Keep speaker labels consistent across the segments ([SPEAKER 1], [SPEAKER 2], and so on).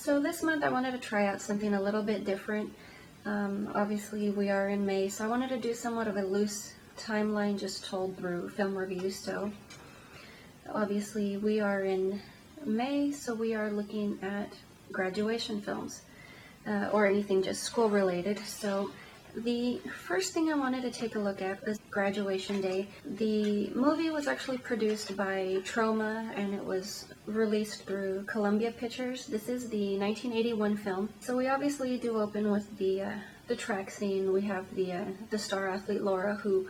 [SPEAKER 1] So this month I wanted to try out something a little bit different. Obviously we are in May, so I wanted to do somewhat of a loose timeline just told through film reviews. So obviously we are in May, so we are looking at graduation films or anything just school related. So the first thing I wanted to take a look at was Graduation Day. The movie was actually produced by Troma and it was released through Columbia Pictures. This is the 1981 film. So we obviously do open with the track scene. We have the star athlete Laura, who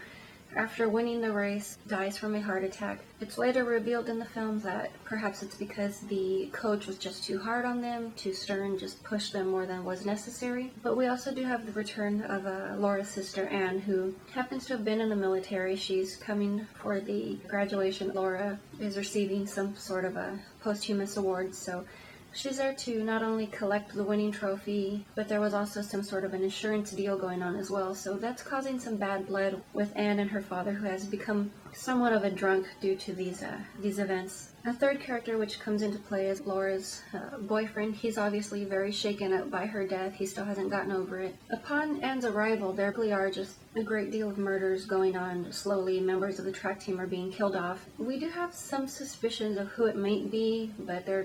[SPEAKER 1] after winning the race dies from a heart attack. It's later revealed in the film that perhaps it's because the coach was just too hard on them, too stern, just pushed them more than was necessary. But we also do have the return of Laura's sister Anne, who happens to have been in the military. She's coming for the graduation. Laura is receiving some sort of a posthumous award, so she's there to not only collect the winning trophy, but there was also some sort of an insurance deal going on as well. So that's causing some bad blood with Anne and her father, who has become somewhat of a drunk due to these events. A third character which comes into play is Laura's boyfriend. He's obviously very shaken up by her death. He still hasn't gotten over it. Upon Anne's arrival, there really are just a great deal of murders going on. Slowly, members of the track team are being killed off. We do have some suspicions of who it might be, but they're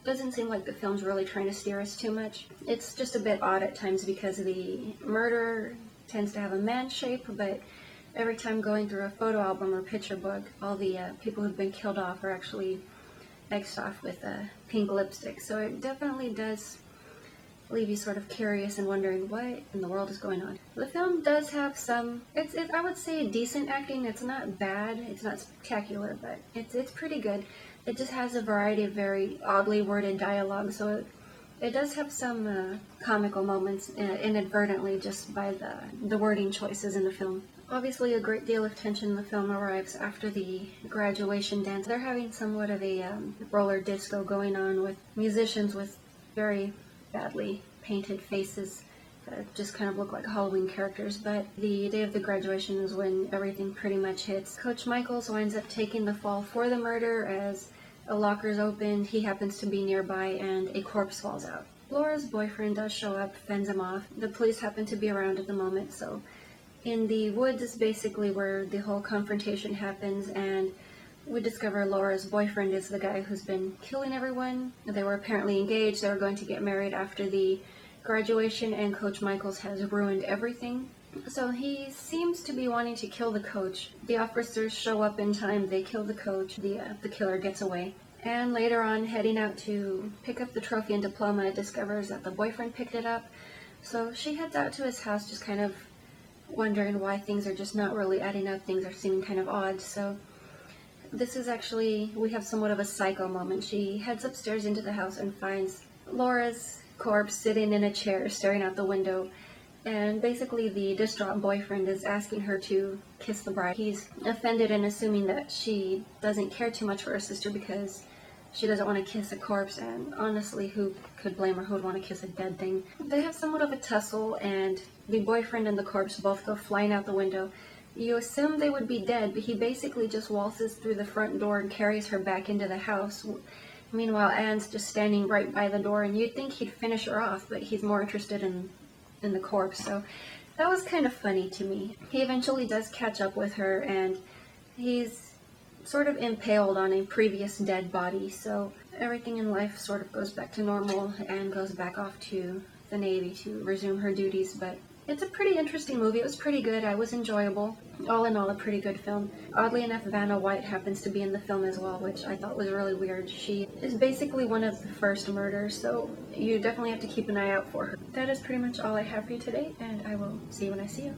[SPEAKER 1] doesn't seem like the film's really trying to steer us too much. It's just a bit odd at times because the murder tends to have a man shape, but every time going through a photo album or picture book, all the people who've been killed off are actually X'd off with pink lipstick. So it definitely does leave you sort of curious and wondering what in the world is going on. The film does have some, I would say, decent acting. It's not bad, it's not spectacular, but it's pretty good. It just has a variety of very oddly worded dialogue, so it does have some comical moments inadvertently just by the wording choices in the film. Obviously, a great deal of tension in the film arrives after the graduation dance. They're having somewhat of a roller disco going on with musicians with very badly painted faces that just kind of look like Halloween characters. But the day of the graduation is when everything pretty much hits. Coach Michaels winds up taking the fall for the murder as a locker's opened. He happens to be nearby and a corpse falls out. Laura's boyfriend does show up, fends him off. The police happen to be around at the moment, so in the woods is basically where the whole confrontation happens, and we discover Laura's boyfriend is the guy who's been killing everyone. They were apparently engaged. They were going to get married after the graduation, and Coach Michaels has ruined everything. So he seems to be wanting to kill the coach. The officers show up in time. They kill the coach. The killer gets away. And later on, heading out to pick up the trophy and diploma, discovers that the boyfriend picked it up. So she heads out to his house, just kind of wondering why things are just not really adding up. Things are seeming kind of odd. So this is actually, we have somewhat of a psycho moment. She heads upstairs into the house and finds Laura's corpse sitting in a chair staring out the window, and basically the distraught boyfriend is asking her to kiss the bride. He's offended and assuming that she doesn't care too much for her sister because she doesn't want to kiss a corpse, and honestly, who could blame her? Who would want to kiss a dead thing? They have somewhat of a tussle, and the boyfriend and the corpse both go flying out the window. You assume they would be dead, but he basically just waltzes through the front door and carries her back into the house. Meanwhile, Anne's just standing right by the door, and you'd think he'd finish her off, but he's more interested in the corpse. So that was kind of funny to me. He eventually does catch up with her, and he's sort of impaled on a previous dead body. So everything in life sort of goes back to normal. Anne goes back off to the Navy to resume her duties, but it's a pretty interesting movie. It was pretty good. It was enjoyable. All in all, a pretty good film. Oddly enough, Vanna White happens to be in the film as well, which I thought was really weird. She is basically one of the first murders, so you definitely have to keep an eye out for her. That is pretty much all I have for you today, and I will see you when I see you.